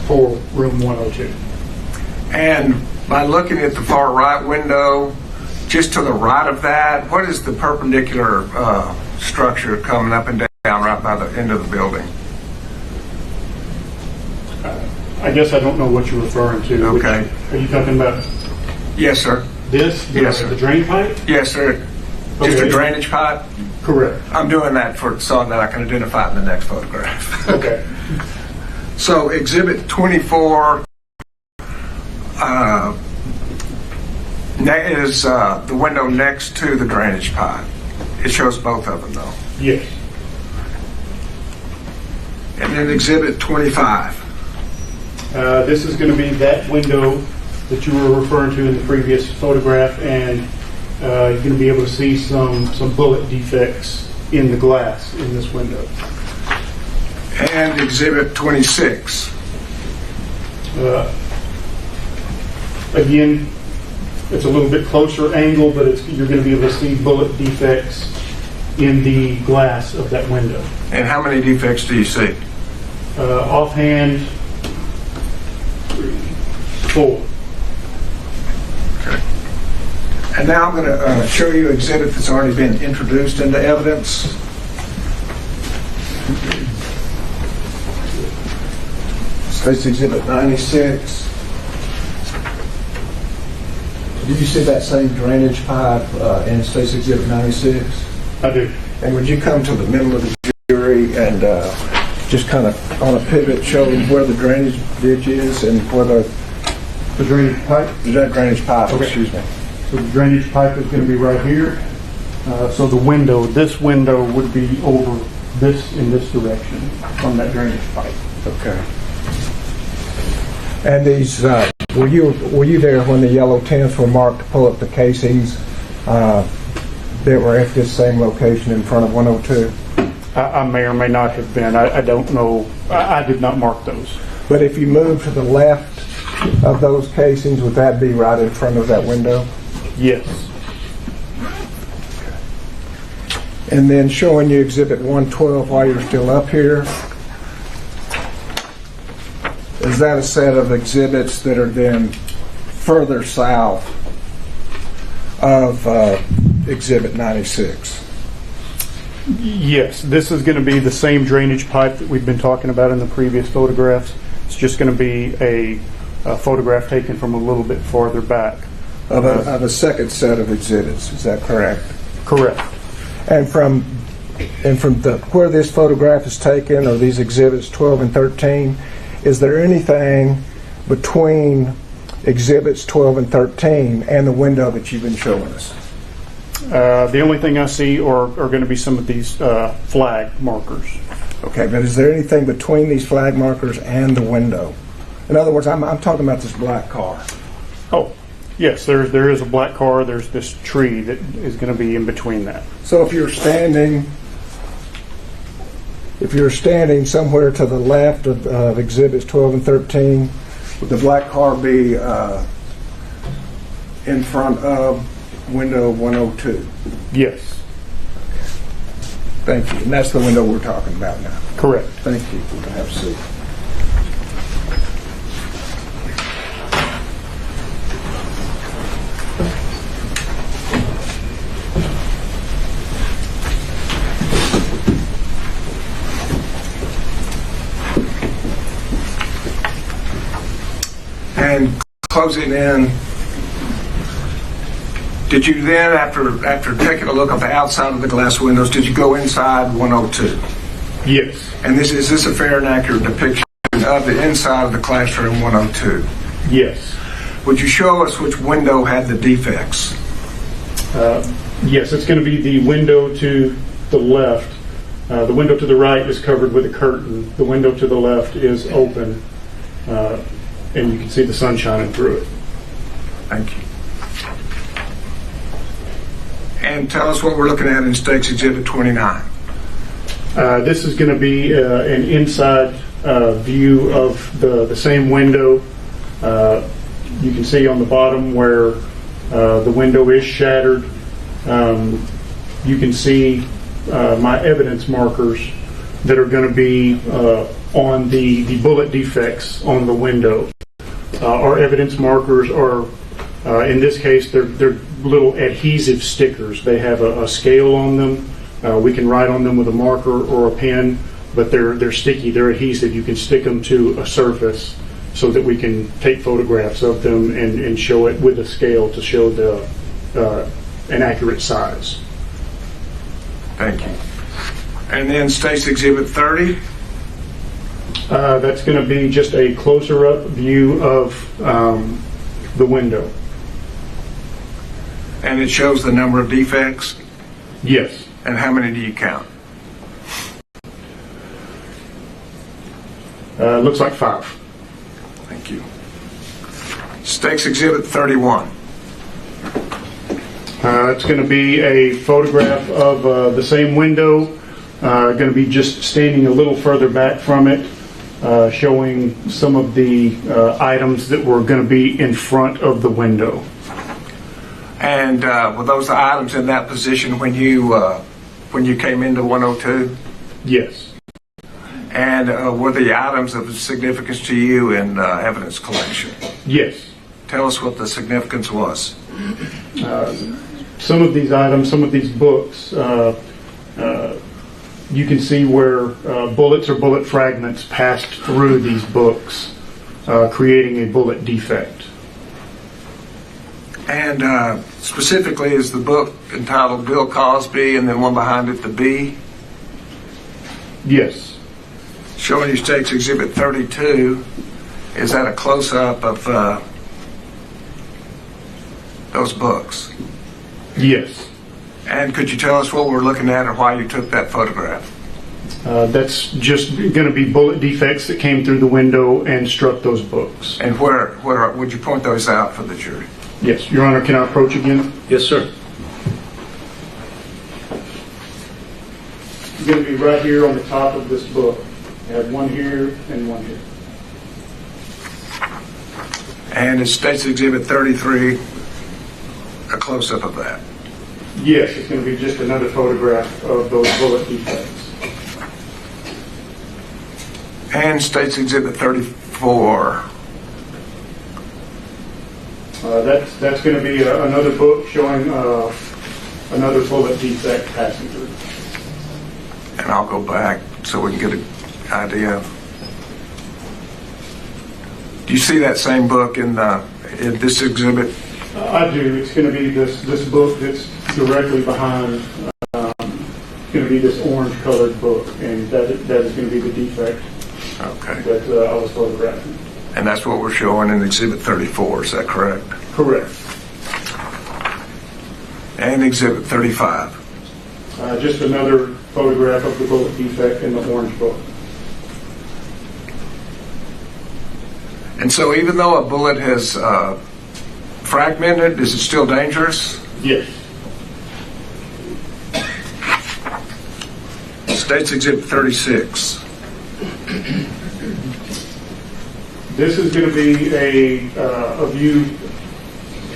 for room 102. And by looking at the far right window, just to the right of that, what is the perpendicular structure coming up and down right by the end of the building? I guess I don't know what you're referring to. Okay. Are you talking about Yes, sir. this? Yes, sir. The drain pipe? Yes, sir. Just Okay. a drainage pipe? Correct. I'm doing that so that I can identify it in the next photograph. Okay. So Exhibit 24 is the window next to the drainage pipe. It shows both of them, though. Yes. And then Exhibit 25. This is going to be that window that you were referring to in the previous photograph, and you're going to be able to see some bullet defects in the glass in this window. And Exhibit 26. Again, it's a little bit closer angle, but you're going to be able to see bullet defects in the glass of that window. And how many defects do you see? Offhand, 3, 4. Okay. And now I'm going to show you an exhibit that's already been introduced into evidence. State's Exhibit 96. Did you see that same drainage pipe in State's Exhibit 96? I do. And would you come to the middle of the jury and just kind of on a pivot show where the drainage ditch is and where the drainage pipe? that drainage pipe, Okay. excuse me. So the drainage pipe is going to be right here. So the window, this window would be over in this direction from that drainage pipe. Okay. And these, were you there when the yellow tents were marked to pull up the casings that were at this same location in front of 102? I may or may not have been. I don't know. I did not mark those. But if you move to the left of those casings, would that be right in front of that window? Yes. And then showing you Exhibit 112 while you're still up here. Is that a set of exhibits that are then further south of Exhibit 96? Yes. This is going to be the same drainage pipe that we've been talking about in the previous photographs. It's just going to be a photograph taken from a little bit farther back. Of a second set of exhibits, is that correct? Correct. And from where this photograph is taken, or these exhibits 12 and 13, is there anything between exhibits 12 and 13 and the window that you've been showing us? The only thing I see are going to be some of these flag markers. Okay, but is there anything between these flag markers and the window? In other words, I'm talking about this black car. Oh, yes, there is a black car. There's this tree that is going to be in between that. So if you're standing somewhere to the left of exhibits 12 and 13, would the black car be in front of window 102? Yes. Thank you. And that's the window we're talking about now. Correct. Thank you. You can have a seat. And closing in, did you then, after taking a look at the outside of the glass windows, did you go inside 102? Yes. And is this a fair and accurate depiction of the inside of the classroom 102? Yes. Would you show us which window had the defects? Yes, it's going to be the window to the left. The window to the right is covered with a curtain. The window to the left is open, and you can see the sun shining through it. Thank you. And tell us what we're looking at in State's Exhibit 29. This is going to be an inside view of the same window. You can see on the bottom where the window is shattered. You can see my evidence markers that are going to be on the bullet defects on the window. Our evidence markers are, in this case, they're little adhesive stickers. They have a scale on them. We can write on them with a marker or a pen, but they're sticky, they're adhesive. You can stick them to a surface so that we can take photographs of them and show it with a scale to show an accurate size. Thank you. And then State's Exhibit 30. That's going to be just a closer up view of the window. And it shows the number of defects. Yes. And how many do you count? Looks like 5. Thank you. State's Exhibit 31. It's going to be a photograph of the same window, going to be just standing a little further back from it, showing some of the items that were going to be in front of the window. And were those items in that position when you came into 102? Yes. And were the items of significance to you in evidence collection? Yes. Tell us what the significance was. Some of these items, some of these books, you can see where bullets or bullet fragments passed through these books, creating a bullet defect. And specifically, is the book entitled Bill Cosby and then one behind it, The Bee? Yes. Showing you State's Exhibit 32, is that a close-up of those books? Yes. And could you tell us what we're looking at or why you took that photograph? That's just going to be bullet defects that came through the window and struck those books. And where would you point those out for the jury? Yes. Your Honor, can I approach again? Yes, sir. It's going to be right here on the top of this book. I have one here and one here. And is State's Exhibit 33 a close-up of that? Yes, it's going to be just another photograph of those bullet defects. And State's Exhibit 34. That's going to be another book showing another bullet defect passing through. And I'll go back so we can get an idea. Do you see that same book in this exhibit? I do. It's going to be this book that's directly behind. It's going to be this orange-colored book, and that is going to be the defect Okay. that I was photographing. And that's what we're showing in Exhibit 34, is that correct? Correct. And Exhibit 35. Just another photograph of the bullet defect in the orange book. And so even though a bullet has fragmented, is it still dangerous? Yes. State's Exhibit 36. This is going to be a view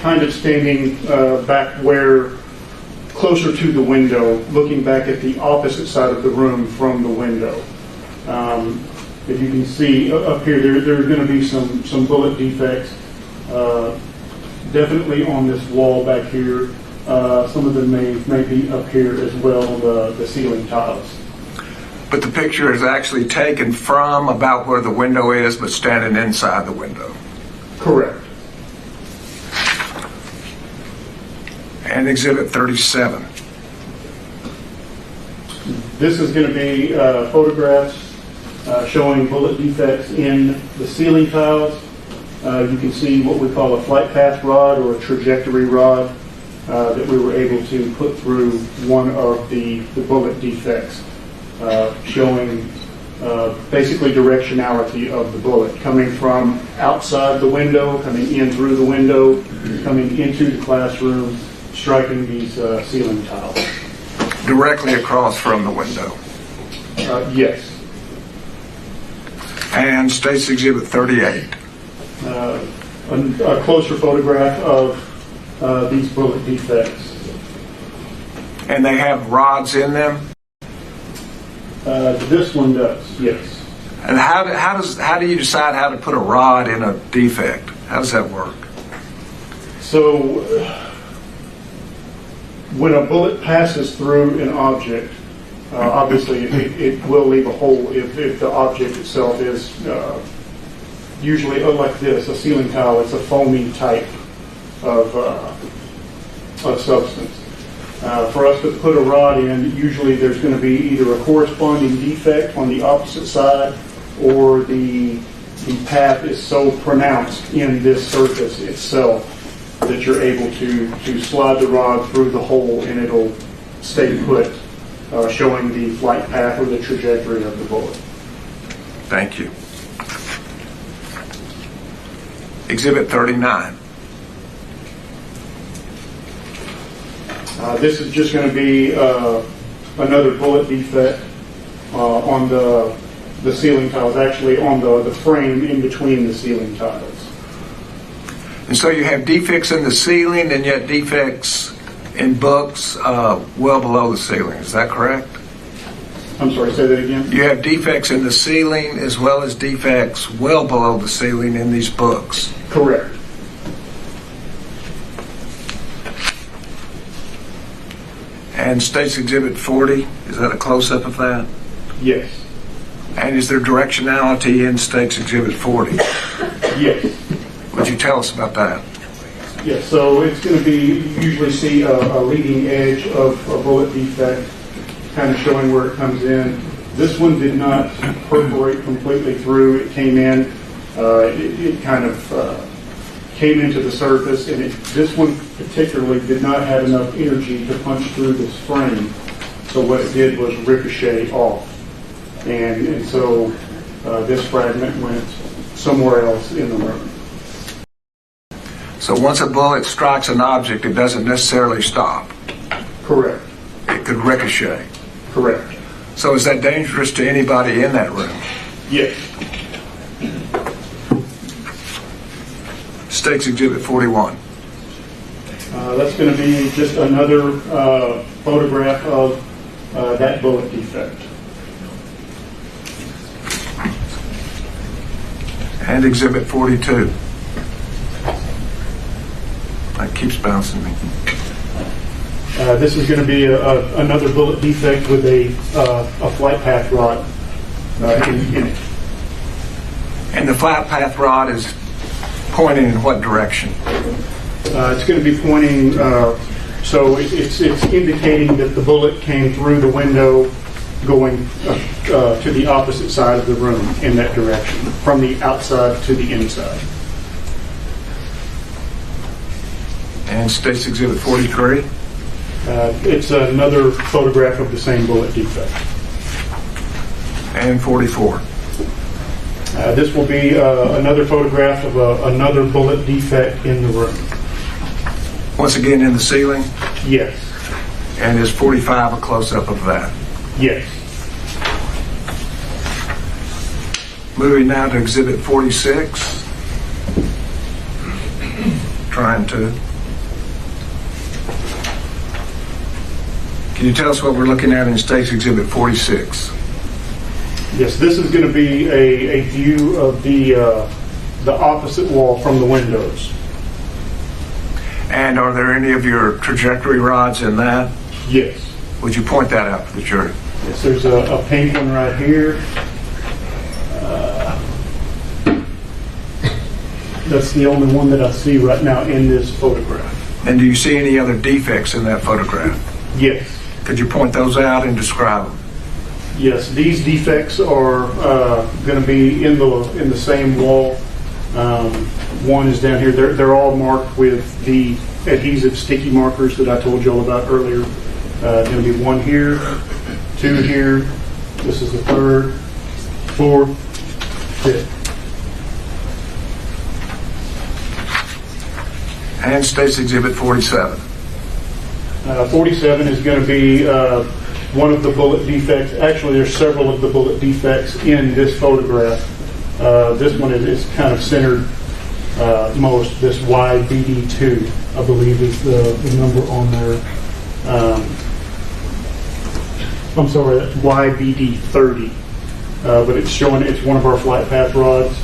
kind of standing back where, closer to the window, looking back at the opposite side of the room from the window. If you can see up here, there's going to be some bullet defects, definitely on this wall back here. Some of them may be up here as well, the ceiling tiles. But the picture is actually taken from about where the window is, but standing inside the window. Correct. And Exhibit 37. This is going to be photographs showing bullet defects in the ceiling tiles. You can see what we call a flight path rod or a trajectory rod that we were able to put through one of the bullet defects, showing basically directionality of the bullet, coming from outside the window, coming in through the window, coming into the classroom, striking these ceiling tiles. Directly across from the window. Yes. And State's Exhibit 38. A closer photograph of these bullet defects. And they have rods in them? This one does, yes. And how do you decide how to put a rod in a defect? How does that work? So when a bullet passes through an object, obviously it will leave a hole if the object itself is usually like this, a ceiling tile. It's a foamy type of substance. For us to put a rod in, usually there's going to be either a corresponding defect on the opposite side, or the path is so pronounced in this surface itself that you're able to slide the rod through the hole and it'll stay put, showing the flight path or the trajectory of the bullet. Thank you. Exhibit 39. This is just going to be another bullet defect on the ceiling tiles, actually on the frame in between the ceiling tiles. And so you have defects in the ceiling and yet defects in books well below the ceiling. Is that correct? I'm sorry, say that again? You have defects in the ceiling as well as defects well below the ceiling in these books. Correct. And State's Exhibit 40, is that a close-up of that? Yes. And is there directionality in State's Exhibit 40? Yes. Would you tell us about that? Yes, so it's going to be, you usually see a leading edge of a bullet defect, kind of showing where it comes in. This one did not perforate completely through. It came in, it kind of came into the surface, and this one particularly did not have enough energy to punch through this frame. So what it did was ricochet off. And so this fragment went somewhere else in the room. So once a bullet strikes an object, it doesn't necessarily stop. Correct. It could ricochet. Correct. So is that dangerous to anybody in that room? Yes. State's Exhibit 41. That's going to be just another photograph of that bullet defect. And Exhibit 42. That keeps bouncing me. This is going to be another bullet defect with a flight path rod in it. And the flight path rod is pointing in what direction? It's going to be pointing, so it's indicating that the bullet came through the window going to the opposite side of the room in that direction, from the outside to the inside. And State's Exhibit 43. It's another photograph of the same bullet defect. And 44. This will be another photograph of another bullet defect in the room. Once again in the ceiling. Yes. And is 45 a close-up of that? Yes. Moving now to Exhibit 46. Trying to. Can you tell us what we're looking at in State's Exhibit 46? Yes, this is going to be a view of the opposite wall from the windows. And are there any of your trajectory rods in that? Yes. Would you point that out for the jury? Yes, there's a pink one right here. That's the only one that I see right now in this photograph. And do you see any other defects in that photograph? Yes. Could you point those out and describe them? Yes, these defects are going to be in the same wall. One is down here. They're all marked with the adhesive sticky markers that I told you all about earlier. Going to be one here, two here. This is the third, fourth, fifth. And State's Exhibit 47. 47 is going to be one of the bullet defects. Actually, there's several of the bullet defects in this photograph. This one is kind of centered most. This YBD2, I believe, is the number on there. I'm sorry, that's YBD30 but it's showing it's one of our flight path rods.